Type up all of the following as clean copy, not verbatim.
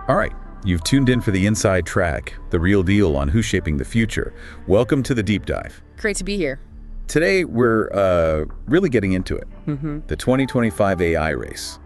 All right, you've tuned in for the inside track, the real deal on who's shaping the future. Welcome to the deep dive. Great to be here. Today, we're really getting into it, the 2025 AI race.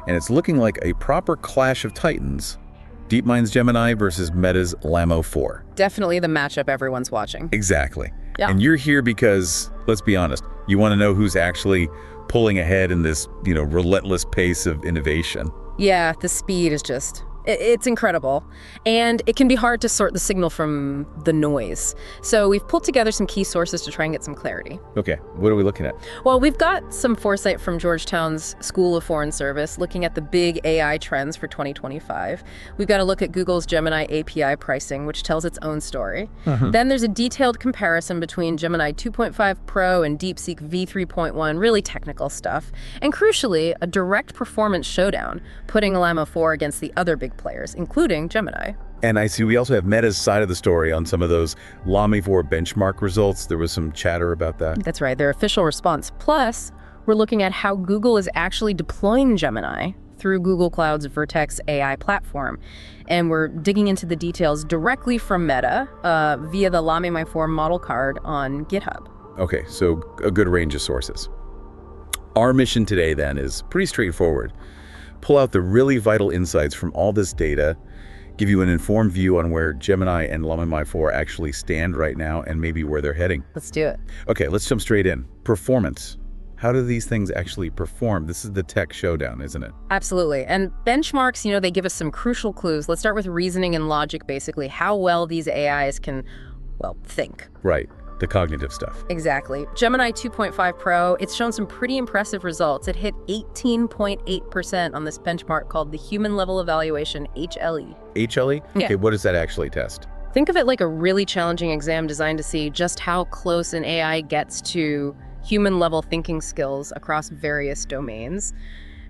And it's looking like a proper clash of titans. DeepMind's Gemini versus Meta's LLaMA 4. Definitely the matchup everyone's watching. Exactly. Yeah. And you're here because, let's be honest, you want to know who's actually pulling ahead in this, relentless pace of innovation. Yeah, the speed is just... It's incredible, and it can be hard to sort the signal from the noise. So we've pulled together some key sources to try and get some clarity. Okay, what are we looking at? Well, we've got some foresight from Georgetown's School of Foreign Service looking at the big AI trends for 2025. We've got to look at Google's Gemini API pricing, which tells its own story. Then there's a detailed comparison between Gemini 2.5 Pro and DeepSeek v3.1, really technical stuff. And crucially, a direct performance showdown, putting LLaMA 4 against the other big players, including Gemini. And I see we also have Meta's side of the story on some of those LLaMA 4 benchmark results. There was some chatter about that. That's right, their official response. Plus, we're looking at how Google is actually deploying Gemini through Google Cloud's Vertex AI platform. And we're digging into the details directly from Meta via the LLaMA 4 model card on GitHub. Okay, so a good range of sources. Our mission today, then, is pretty straightforward. Pull out the really vital insights from all this data, give you an informed view on where Gemini and LLaMA 4 actually stand right now and maybe where they're heading. Let's do it. Okay, let's jump straight in. Performance. How do these things actually perform? This is the tech showdown, isn't it? Absolutely. And benchmarks, they give us some crucial clues. Let's start with reasoning and logic, basically, how well these AIs can, think. Right. The cognitive stuff. Exactly. Gemini 2.5 Pro, it's shown some pretty impressive results. It hit 18.8% on this benchmark called the Human Level Evaluation, HLE. HLE? Yeah. Okay, what does that actually test? Think of it like a really challenging exam designed to see just how close an AI gets to human-level thinking skills across various domains.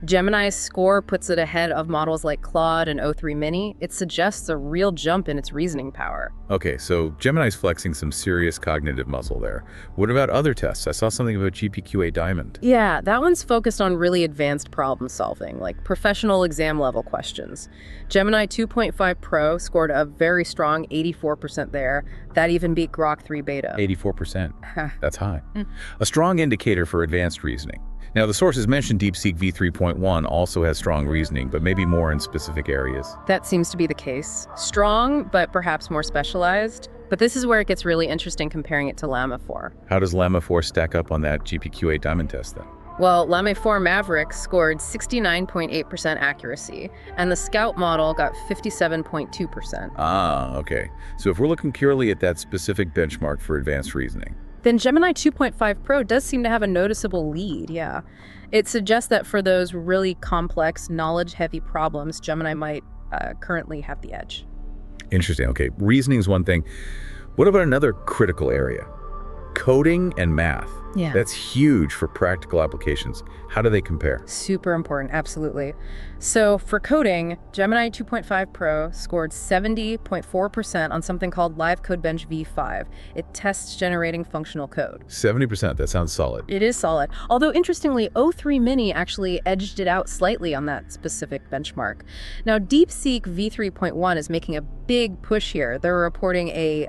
Gemini's score puts it ahead of models like Claude and O3 Mini. It suggests a real jump in its reasoning power. Okay, so Gemini's flexing some serious cognitive muscle there. What about other tests? I saw something about GPQA Diamond. Yeah, that one's focused on really advanced problem solving, like professional exam level questions. Gemini 2.5 Pro scored a very strong 84% there. That even beat Grok 3 Beta. 84%. That's high. A strong indicator for advanced reasoning. Now, the sources mentioned DeepSeek v3.1 also has strong reasoning, but maybe more in specific areas. That seems to be the case. Strong, but perhaps more specialized. But this is where it gets really interesting comparing it to LLaMA 4. How does LLaMA 4 stack up on that GPQA Diamond test then? Well, LLaMA 4 Maverick scored 69.8% accuracy, and the Scout model got 57.2%. Ah, okay. So if we're looking purely at that specific benchmark for advanced reasoning, then Gemini 2.5 Pro does seem to have a noticeable lead, yeah. It suggests that for those really complex, knowledge-heavy problems, Gemini might currently have the edge. Interesting. Okay, reasoning is one thing. What about another critical area? Coding and math. Yeah. That's huge for practical applications. How do they compare? Super important, absolutely. So for coding, Gemini 2.5 Pro scored 70.4% on something called Live Code Bench v5. It tests generating functional code. 70%, that sounds solid. It is solid. Although interestingly, O3 Mini actually edged it out slightly on that specific benchmark. Now, DeepSeek v3.1 is making a big push here. They're reporting a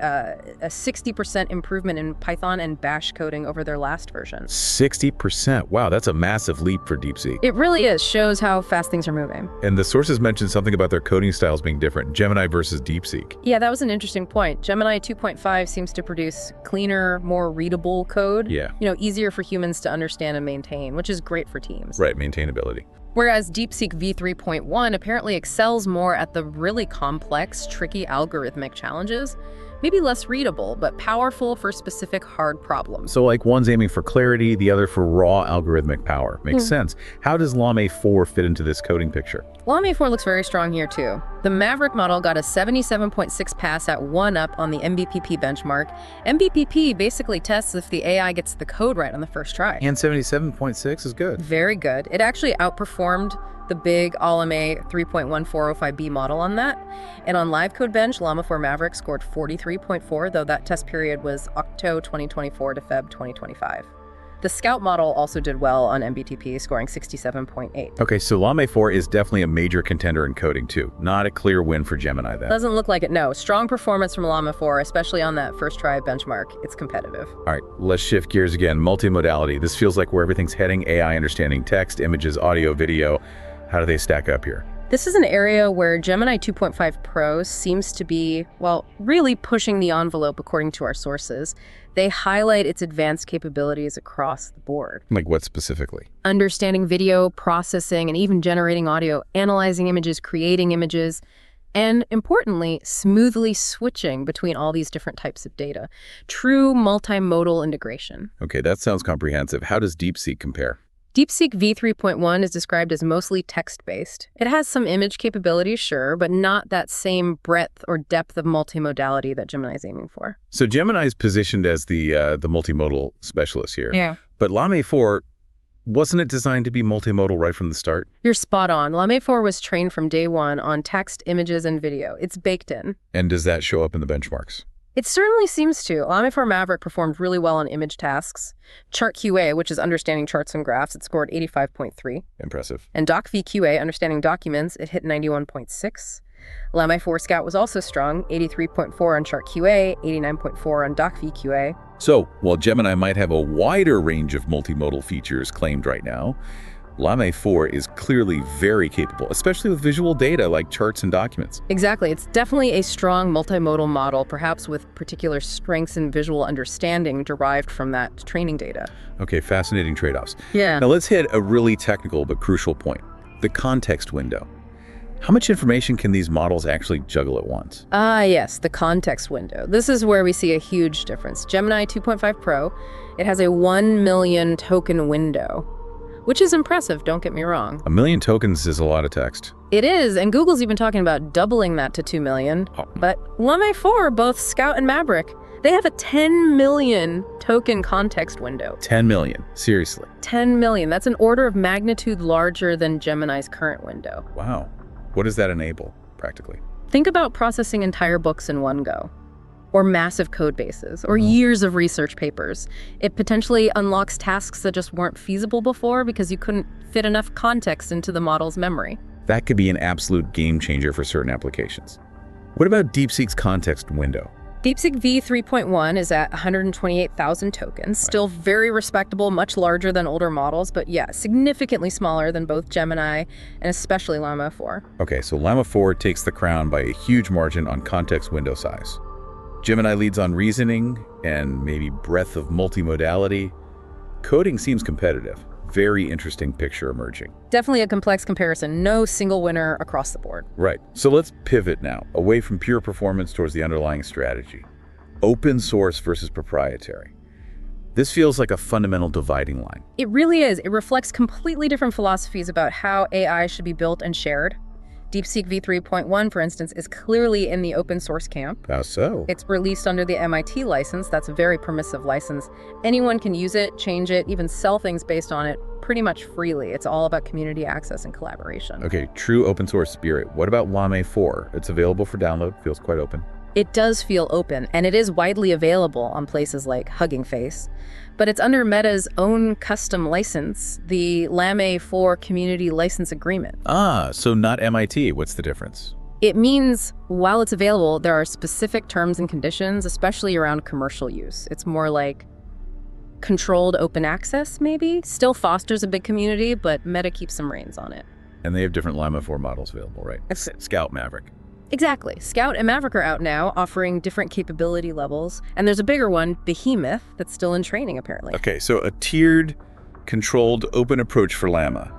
60% improvement in Python and Bash coding over their last version. 60%. Wow, that's a massive leap for DeepSeek. It really is. Shows how fast things are moving. And the sources mentioned something about their coding styles being different, Gemini versus DeepSeek. Yeah, that was an interesting point. Gemini 2.5 seems to produce cleaner, more readable code. Yeah. Easier for humans to understand and maintain, which is great for teams. Right, maintainability. Whereas DeepSeek v3.1 apparently excels more at the really complex, tricky algorithmic challenges. Maybe less readable, but powerful for specific hard problems. So like one's aiming for clarity, the other for raw algorithmic power. Makes sense. How does LLaMA 4 fit into this coding picture? LLaMA 4 looks very strong here too. The Maverick model got a 77.6 pass at 1-up on the MBPP benchmark. MBPP basically tests if the AI gets the code right on the first try. And 77.6 is good. Very good. It actually outperformed the big LLaMA 3.1405B model on that. And on Live Code Bench, LLaMA 4 Maverick scored 43.4, though that test period was October 2024 to Feb 2025. The Scout model also did well on MBTP, scoring 67.8. Okay, so LLaMA 4 is definitely a major contender in coding too. Not a clear win for Gemini then. Doesn't look like it, no. Strong performance from LLaMA 4, especially on that first try benchmark. It's competitive. All right, let's shift gears again. Multimodality. This feels like where everything's heading. AI understanding text, images, audio, video. How do they stack up here? This is an area where Gemini 2.5 Pro seems to be, well, really pushing the envelope according to our sources. They highlight its advanced capabilities across the board. Like what specifically? Understanding video, processing, and even generating audio, analyzing images, creating images, and importantly, smoothly switching between all these different types of data. True multimodal integration. Okay, that sounds comprehensive. How does DeepSeek compare? DeepSeek v3.1 is described as mostly text-based. It has some image capabilities, sure, but not that same breadth or depth of multimodality that Gemini is aiming for. So Gemini is positioned as the multimodal specialist here. Yeah. But LLaMA 4, wasn't it designed to be multimodal right from the start? You're spot on. LLaMA 4 was trained from day one on text, images, and video. It's baked in. And does that show up in the benchmarks? It certainly seems to. LLaMA 4 Maverick performed really well on image tasks. Chart QA, which is understanding charts and graphs, it scored 85.3. Impressive. And Doc VQA, understanding documents, it hit 91.6. LLaMA 4 Scout was also strong, 83.4 on Chart QA, 89.4 on Doc VQA. So, while Gemini might have a wider range of multimodal features claimed right now, LLaMA 4 is clearly very capable, especially with visual data like charts and documents. Exactly. It's definitely a strong multimodal model, perhaps with particular strengths in visual understanding derived from that training data. Okay, fascinating trade-offs. Yeah. Now let's hit a really technical but crucial point, the context window. How much information can these models actually juggle at once? Yes, the context window. This is where we see a huge difference. Gemini 2.5 Pro, it has a 1 million token window, which is impressive, don't get me wrong. 1 million tokens is a lot of text. It is, and Google's even talking about doubling that to 2 million. But LLaMA 4, both Scout and Maverick, they have a 10 million token context window. 10 million, seriously. 10 million, that's an order of magnitude larger than Gemini's current window. Wow. What does that enable, practically? Think about processing entire books in one go, or massive code bases, or years of research papers. It potentially unlocks tasks that just weren't feasible before because you couldn't fit enough context into the model's memory. That could be an absolute game changer for certain applications. What about DeepSeek's context window? DeepSeek v3.1 is at 128,000 tokens, still very respectable, much larger than older models, but yeah, significantly smaller than both Gemini and especially LLaMA 4. Okay, so LLaMA 4 takes the crown by a huge margin on context window size. Gemini leads on reasoning and maybe breadth of multimodality. Coding seems competitive. Very interesting picture emerging. Definitely a complex comparison. No single winner across the board. Right. So let's pivot now, away from pure performance towards the underlying strategy. Open source versus proprietary. This feels like a fundamental dividing line. It really is. It reflects completely different philosophies about how AI should be built and shared. DeepSeek v3.1, for instance, is clearly in the open source camp. How so? It's released under the MIT license. That's a very permissive license. Anyone can use it, change it, even sell things based on it pretty much freely. It's all about community access and collaboration. Okay, true open source spirit. What about LLaMA 4? It's available for download, feels quite open. It does feel open, and it is widely available on places like Hugging Face. But it's under Meta's own custom license, the LLaMA 4 Community License Agreement. So not MIT. What's the difference? It means while it's available, there are specific terms and conditions, especially around commercial use. It's more like controlled open access, maybe. Still fosters a big community, but Meta keeps some reins on it. And they have different LLaMA 4 models available, right? Scout, Maverick. Exactly. Scout and Maverick are out now, offering different capability levels. And there's a bigger one, Behemoth, that's still in training, apparently. Okay, so a tiered, controlled, open approach for LLaMA,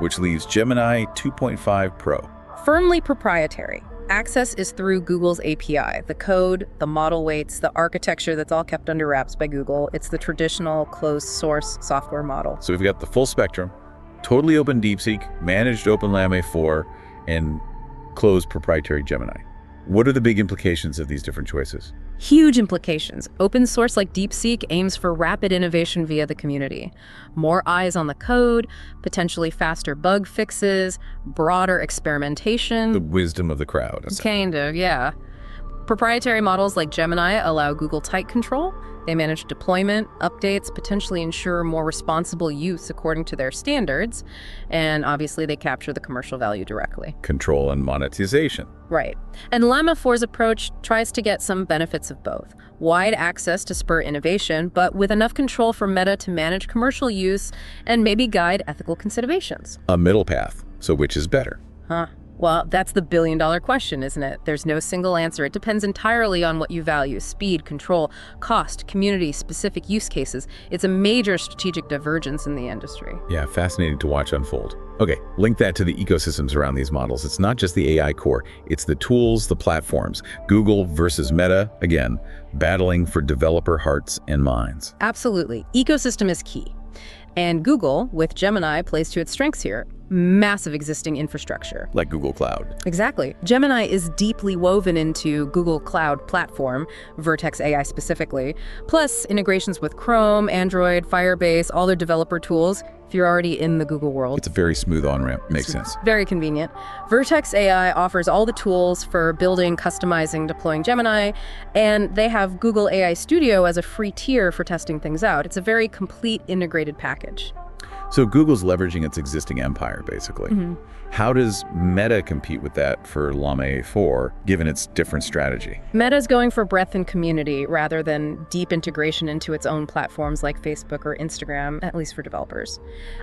which leaves Gemini 2.5 Pro. Firmly proprietary. Access is through Google's API. The code, the model weights, the architecture, that's all kept under wraps by Google. It's the traditional closed source software model. So we've got the full spectrum, totally open DeepSeek, managed open LLaMA 4, and closed proprietary Gemini. What are the big implications of these different choices? Huge implications. Open source like DeepSeek aims for rapid innovation via the community. More eyes on the code, potentially faster bug fixes, broader experimentation. The wisdom of the crowd. Kind of, yeah. Proprietary models like Gemini allow Google tight control. They manage deployment, updates, potentially ensure more responsible use according to their standards, and obviously they capture the commercial value directly. Control and monetization. Right. And LLaMA 4's approach tries to get some benefits of both. Wide access to spur innovation, but with enough control for Meta to manage commercial use and maybe guide ethical considerations. A middle path. So which is better? Well, that's the billion-dollar question, isn't it? There's no single answer. It depends entirely on what you value: speed, control, cost, community, specific use cases. It's a major strategic divergence in the industry. Yeah, fascinating to watch unfold. Okay, link that to the ecosystems around these models. It's not just the AI core, it's the tools, the platforms. Google versus Meta, again, battling for developer hearts and minds. Absolutely. Ecosystem is key. And Google, with Gemini, plays to its strengths here. Massive existing infrastructure. Like Google Cloud. Exactly. Gemini is deeply woven into Google Cloud platform, Vertex AI specifically, plus integrations with Chrome, Android, Firebase, all their developer tools. If you're already in the Google world. It's a very smooth on-ramp. Makes sense. Very convenient. Vertex AI offers all the tools for building, customizing, deploying Gemini, and they have Google AI Studio as a free tier for testing things out. It's a very complete integrated package. So Google's leveraging its existing empire, basically. How does Meta compete with that for LLaMA 4, given its different strategy? Meta's going for breadth and community rather than deep integration into its own platforms like Facebook or Instagram, at least for developers.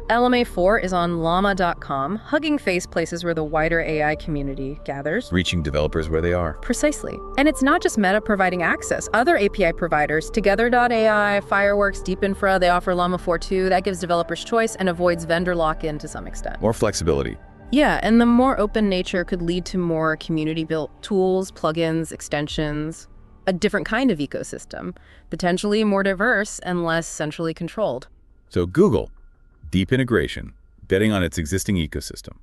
LLaMA 4 is on llama.com, hugging face places where the wider AI community gathers. Reaching developers where they are. Precisely. And it's not just Meta providing access. Other API providers, Together.ai, Fireworks, Deep Infra, they offer LLaMA 4 too. That gives developers choice and avoids vendor lock-in to some extent. More flexibility. Yeah, and the more open nature could lead to more community-built tools, plugins, extensions, a different kind of ecosystem, potentially more diverse and less centrally controlled. So Google, deep integration, betting on its existing ecosystem.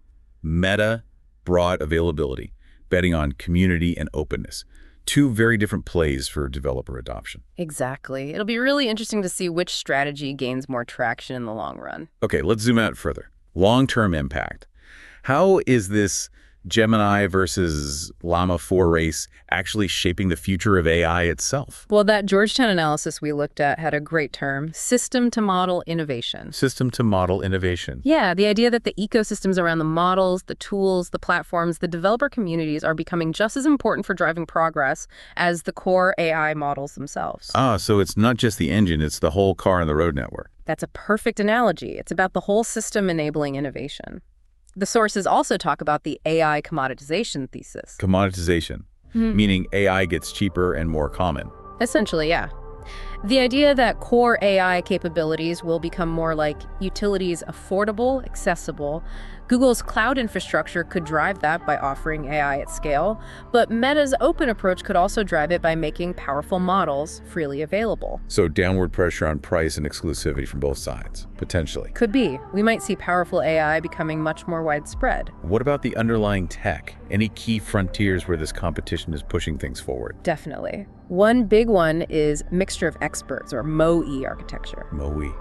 Meta, broad availability, betting on community and openness. Two very different plays for developer adoption. Exactly. It'll be really interesting to see which strategy gains more traction in the long run. Okay, let's zoom out further. Long-term impact. How is this Gemini versus LLaMA 4 race actually shaping the future of AI itself? Well, that Georgetown analysis we looked at had a great term, system-to-model innovation. System-to-model innovation. Yeah, the idea that the ecosystems around the models, the tools, the platforms, the developer communities are becoming just as important for driving progress as the core AI models themselves. So it's not just the engine, it's the whole car and the road network. That's a perfect analogy. It's about the whole system enabling innovation. The sources also talk about the AI commoditization thesis. Commoditization, meaning AI gets cheaper and more common. Essentially, yeah. The idea that core AI capabilities will become more like utilities, affordable, accessible. Google's cloud infrastructure could drive that by offering AI at scale, but Meta's open approach could also drive it by making powerful models freely available. So downward pressure on price and exclusivity from both sides, potentially. Could be. We might see powerful AI becoming much more widespread. What about the underlying tech? Any key frontiers where this competition is pushing things forward? Definitely. One big one is mixture of experts, or MoE architecture. MoE.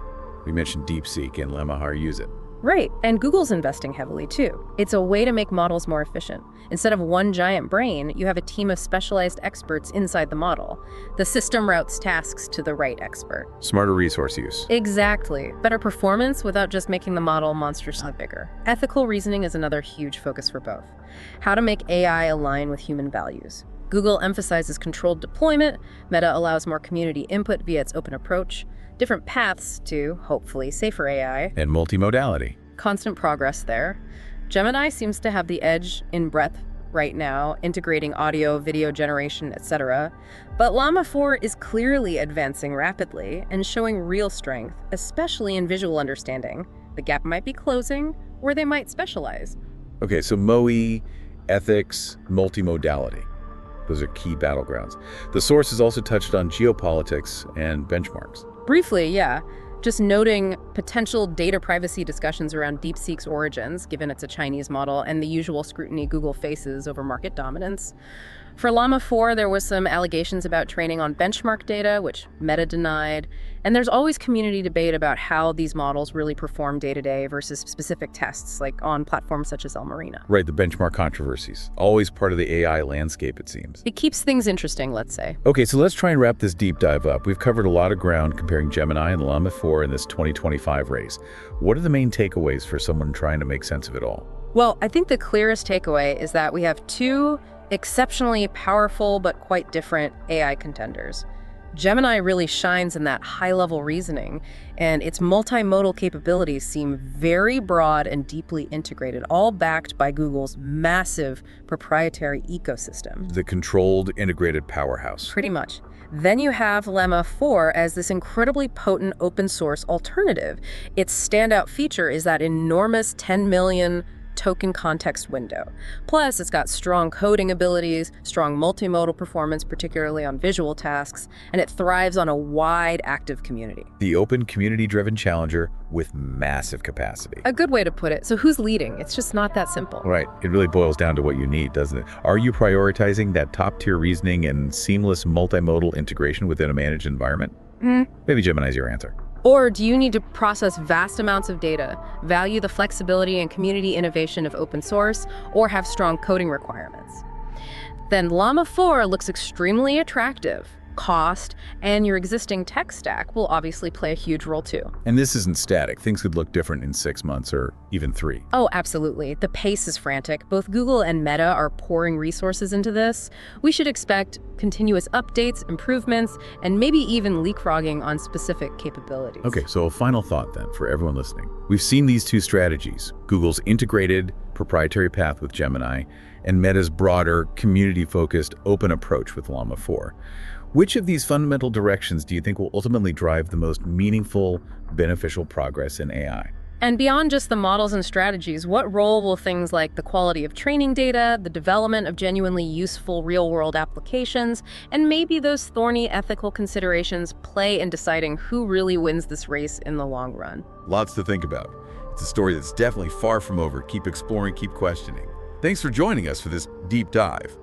We mentioned DeepSeek and LLaMA use it. Right, and Google's investing heavily too. It's a way to make models more efficient. Instead of one giant brain, you have a team of specialized experts inside the model. The system routes tasks to the right expert. Smarter resource use. Exactly. Better performance without just making the model monstrously bigger. Ethical reasoning is another huge focus for both. How to make AI align with human values. Google emphasizes controlled deployment. Meta allows more community input via its open approach. Different paths to, hopefully, safer AI. And multimodality. Constant progress there. Gemini seems to have the edge in breadth right now, integrating audio, video generation, etc. But LLaMA 4 is clearly advancing rapidly and showing real strength, especially in visual understanding. The gap might be closing, or they might specialize. Okay, so MoE, ethics, multimodality. Those are key battlegrounds. The sources also touched on geopolitics and benchmarks. Briefly, yeah. Just noting potential data privacy discussions around DeepSeek's origins, given it's a Chinese model, and the usual scrutiny Google faces over market dominance. For LLaMA 4, there was some allegations about training on benchmark data, which Meta denied. And there's always community debate about how these models really perform day-to-day versus specific tests, like on platforms such as El Marino. Right, the benchmark controversies. Always part of the AI landscape, it seems. It keeps things interesting, let's say. Okay, so let's try and wrap this deep dive up. We've covered a lot of ground comparing Gemini and LLaMA 4 in this 2025 race. What are the main takeaways for someone trying to make sense of it all? Well, I think the clearest takeaway is that we have two exceptionally powerful but quite different AI contenders. Gemini really shines in that high-level reasoning, and its multimodal capabilities seem very broad and deeply integrated, all backed by Google's massive proprietary ecosystem. The controlled, integrated powerhouse. Pretty much. Then you have LLaMA 4 as this incredibly potent open-source alternative. Its standout feature is that enormous 10 million token context window. Plus, it's got strong coding abilities, strong multimodal performance, particularly on visual tasks, and it thrives on a wide, active community. The open, community-driven challenger with massive capacity. A good way to put it. So who's leading? It's just not that simple. Right. It really boils down to what you need, doesn't it? Are you prioritizing that top-tier reasoning and seamless multimodal integration within a managed environment? Maybe Gemini's your answer. Or do you need to process vast amounts of data, value the flexibility and community innovation of open source, or have strong coding requirements? Then LLaMA 4 looks extremely attractive. Cost and your existing tech stack will obviously play a huge role too. And this isn't static. Things could look different in 6 months or even 3. Oh, absolutely. The pace is frantic. Both Google and Meta are pouring resources into this. We should expect continuous updates, improvements, and maybe even leapfrogging on specific capabilities. Okay, so a final thought then for everyone listening. We've seen these two strategies, Google's integrated proprietary path with Gemini and Meta's broader, community-focused, open approach with LLaMA 4. Which of these fundamental directions do you think will ultimately drive the most meaningful, beneficial progress in AI? And beyond just the models and strategies, what role will things like the quality of training data, the development of genuinely useful real-world applications, and maybe those thorny ethical considerations play in deciding who really wins this race in the long run? Lots to think about. It's a story that's definitely far from over. Keep exploring, keep questioning. Thanks for joining us for this deep dive.